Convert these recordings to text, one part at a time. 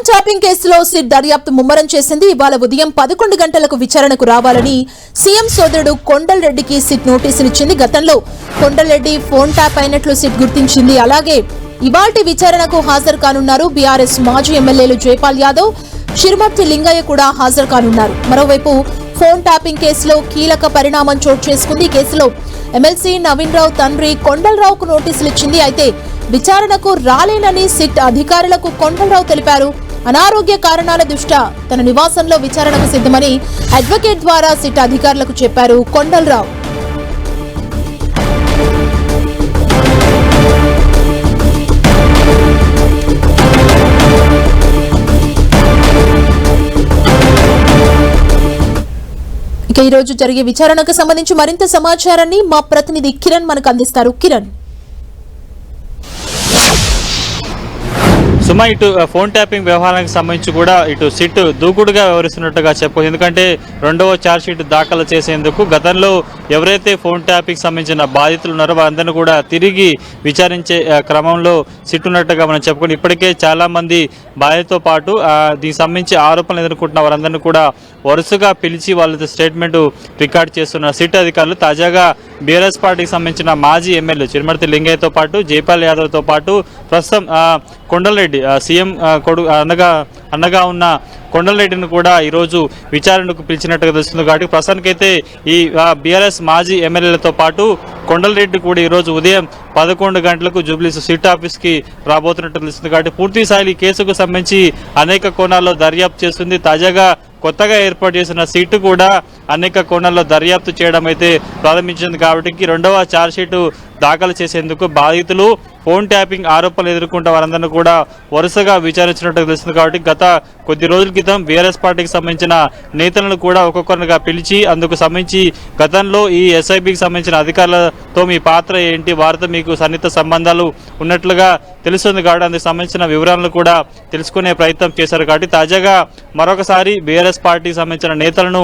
Tapping కేసులో SIT దర్యాప్తు ముమ్మరం చేసింది. ఇవాళ ఉదయం 11 గంటలకు విచారణకు రావాలని సీఎం సోదరుడు కొండలరెడ్డికి సిట్ నోటీసునిచ్చింది. గతంలో కొండలరెడ్డి ఫోన్ ట్యాప్ అయినట్లు సిట్ గుర్తించింది. అలాగే ఇవాల్టి విచారణకు హాజరు కానున్నారు బీఆర్ఎస్ మాజీ ఎమ్మెల్యేలు జైపాల్ యాదవ్, చిరుమర్తి లింగయ్య కూడా హాజరు కానున్నారు. మరోవైపు ఫోన్ ట్యాపింగ్ కేసులో కీలక పరిణామం చోటు చేసుకుంది. ఈ కేసులో ఎమ్మెల్సీ నవీన్ రావు తండ్రి కొండలరావుకు నోటీసులు ఇచ్చింది. అయితే విచారణకు రాలేనని సిట్ అధికారులకు కొండలరావు తెలిపారు. అనారోగ్య కారణాల దృష్ట్యా తన నివాసంలో విచారణకు సిద్ధమని అడ్వకేట్ ద్వారా సిట్ అధికారులకు చెప్పారు కొండలరావు. ఇక ఈ రోజు జరిగే విచారణకు సంబంధించి మరింత సమాచారాన్ని మా ప్రతినిధి కిరణ్ మనకు అందిస్తారు. కిరణ్, సుమా, ఇటు ఫోన్ ట్యాపింగ్ వ్యవహారానికి సంబంధించి కూడా ఇటు సిట్ దూకుడుగా వ్యవహరిస్తున్నట్టుగా చెప్పవచ్చు. ఎందుకంటే రెండవ ఛార్జ్షీట్ దాఖలు చేసేందుకు గతంలో ఎవరైతే ఫోన్ ట్యాపింగ్ సంబంధించిన బాధితులు ఉన్నారో వారందరినీ కూడా తిరిగి విచారించే క్రమంలో సిట్ ఉన్నట్టుగా మనం చెప్పుకొని ఇప్పటికే చాలామంది బాధితులతో పాటు దీనికి సంబంధించి ఆరోపణలు ఎదుర్కొంటున్న వారందరినీ కూడా వరుసగా పిలిచి వాళ్ళతో స్టేట్మెంట్ రికార్డ్ చేస్తున్న సిట్ అధికారులు తాజాగా బీఆర్ఎస్ పార్టీకి సంబంధించిన మాజీ ఎమ్మెల్యే చిరుమర్తి లింగయ్యతో పాటు జైపాల్ యాదవ్తో పాటు ప్రస్తుతం కొండలరెడ్డి సీఎం అన్నగా ఉన్న కొండలరెడ్డిని కూడా ఈరోజు విచారణకు పిలిచినట్టుగా తెలుస్తుంది. కాబట్టి ప్రస్తుతానికైతే ఈ బీఆర్ఎస్ మాజీ ఎమ్మెల్యేలతో పాటు కొండలరెడ్డి కూడా ఈరోజు ఉదయం 11 గంటలకు జూబ్లీస్ సిట్ ఆఫీస్కి రాబోతున్నట్టు తెలుస్తుంది. కాబట్టి పూర్తి స్థాయి ఈ కేసుకు సంబంధించి అనేక కోణాల్లో దర్యాప్తు చేస్తుంది. తాజాగా కొత్తగా ఏర్పాటు చేసిన సిట్ కూడా అనేక కోణాల్లో దర్యాప్తు చేయడం అయితే ప్రారంభించింది. కాబట్టి రెండవ ఛార్జ్షీట్ దాఖలు చేసేందుకు బాధితులు ఫోన్ ట్యాపింగ్ ఆరోపణలు ఎదుర్కొంటే వారందరినీ కూడా వరుసగా విచారించినట్టు తెలుస్తుంది. కాబట్టి గత కొద్ది రోజుల క్రితం బీఆర్ఎస్ పార్టీకి సంబంధించిన నేతలను కూడా ఒక్కొక్కరిగా పిలిచి అందుకు సంబంధించి గతంలో ఈ ఎస్ఐబికి సంబంధించిన అధికారులతో మీ పాత్ర ఏంటి, వారితో మీకు సన్నిహిత సంబంధాలు ఉన్నట్లుగా తెలుస్తుంది. కాబట్టి అందుకు సంబంధించిన వివరాలను కూడా తెలుసుకునే ప్రయత్నం చేశారు. కాబట్టి తాజాగా మరొకసారి బీఆర్ఎస్ పార్టీకి సంబంధించిన నేతలను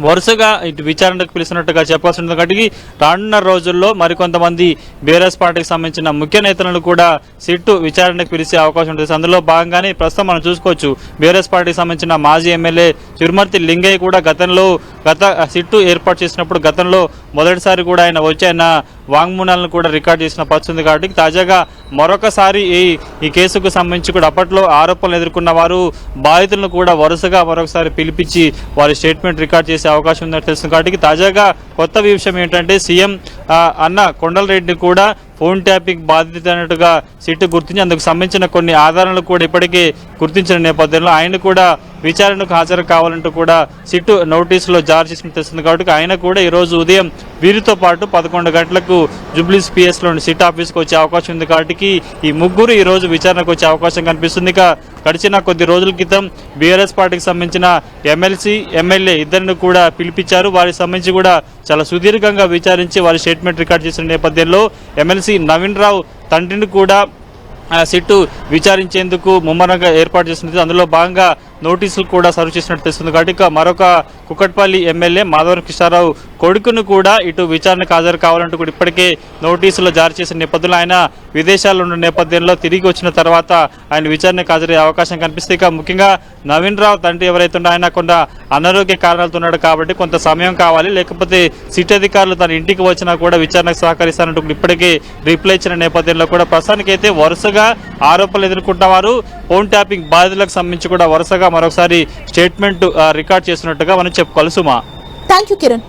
వరుసగా ఇటు విచారణకు పిలిచినట్టుగా చెప్పాల్సి ఉంటుంది. కాబట్టి రానున్న రోజుల్లో మరికొంతమంది బీఆర్ఎస్ పార్టీకి సంబంధించిన ముఖ్య నేతలను కూడా సిట్టు విచారణకు పిలిచే అవకాశం ఉంటుంది. అందులో భాగంగానే ప్రస్తుతం మనం చూసుకోవచ్చు బీఆర్ఎస్ పార్టీకి సంబంధించిన మాజీ ఎమ్మెల్యే చిరుమర్తి లింగయ్య కూడా గత సిట్టు ఏర్పాటు చేసినప్పుడు గతంలో మొదటిసారి కూడా ఆయన వచ్చి ఆయన వాంగ్మూలాలను కూడా రికార్డ్ చేసిన పరిస్థితుంది. కాబట్టి తాజాగా మరొకసారి ఈ కేసుకు సంబంధించి కూడా అప్పట్లో ఆరోపణలు ఎదుర్కొన్న వారు బాధితులను కూడా వరుసగా మరొకసారి పిలిపించి వారి స్టేట్మెంట్ రికార్డ్ చేసే అవకాశం ఉందని తెలుస్తుంది. కాబట్టి తాజాగా కొత్త విషయం ఏంటంటే సీఎం అన్న కొండలరెడ్డి కూడా ఫోన్ ట్యాపింగ్ బాధిత అన్నట్టుగా సిట్టు గుర్తించి అందుకు సంబంధించిన కొన్ని ఆధారాలు కూడా ఇప్పటికే గుర్తించిన నేపథ్యంలో ఆయన కూడా విచారణకు హాజరు కావాలంటూ కూడా సిట్టు నోటీసులో జారీ చేసినట్టు తెలుస్తుంది. కాబట్టి ఆయన కూడా ఈరోజు ఉదయం వీరితో పాటు 11 గంటలకు జూబ్లీస్ పిఎస్లోని సిట్ ఆఫీస్కి వచ్చే అవకాశం ఉంది. కాబట్టి ఈ ముగ్గురు ఈరోజు విచారణకు వచ్చే అవకాశం కనిపిస్తుంది. ఇక గడిచిన కొద్ది రోజుల క్రితం బీఆర్ఎస్ పార్టీకి సంబంధించిన ఎమ్మెల్సీ ఎమ్మెల్యే ఇద్దరిని కూడా పిలిపించారు. వారికి సంబంధించి కూడా చాలా సుదీర్ఘంగా విచారించి వారి స్టేట్మెంట్ రికార్డ్ చేసిన నేపథ్యంలో ఎమ్మెల్సీ నవీన్ రావు తండ్రిని కూడా సిట్టు విచారించేందుకు ముమ్మరంగా ఏర్పాటు చేసినది. అందులో భాగంగా నోటీసులు కూడా సర్వ్ చేసినట్టు తెలుస్తుంది. కాబట్టి మరొక కుకట్పల్లి ఎమ్మెల్యే మాధవరం కృష్ణారావు కొడుకును కూడా ఇటు విచారణకు హాజరు కావాలంటూ కూడా ఇప్పటికే నోటీసులు జారీ చేసిన నేపథ్యంలో ఆయన విదేశాల్లో ఉన్న నేపథ్యంలో తిరిగి వచ్చిన తర్వాత ఆయన విచారణకు హాజరయ్యే అవకాశం కనిపిస్తుంది. ఇక ముఖ్యంగా నవీన్ రావు తండ్రి ఎవరైతే ఉన్నారో ఆయన కొంత అనారోగ్య కారణాలతో ఉన్నాడు. కాబట్టి కొంత సమయం కావాలి, లేకపోతే సిట్ అధికారులు తన ఇంటికి వచ్చినా కూడా విచారణకు సహకరిస్తానంటూ ఇప్పటికే రిప్లై ఇచ్చిన నేపథ్యంలో కూడా ప్రస్తుతానికైతే వరుసగా ఆరోపణలు ఎదుర్కొంటున్న వారు ఫోన్ ట్యాపింగ్ బాధితులకు సంబంధించి కూడా వరుసగా మరొకసారి స్టేట్మెంట్ రికార్డ్ చేస్తున్నట్టుగా మనం చెప్పుకోవాలి. సుమా, థ్యాంక్ యూ కిరణ్.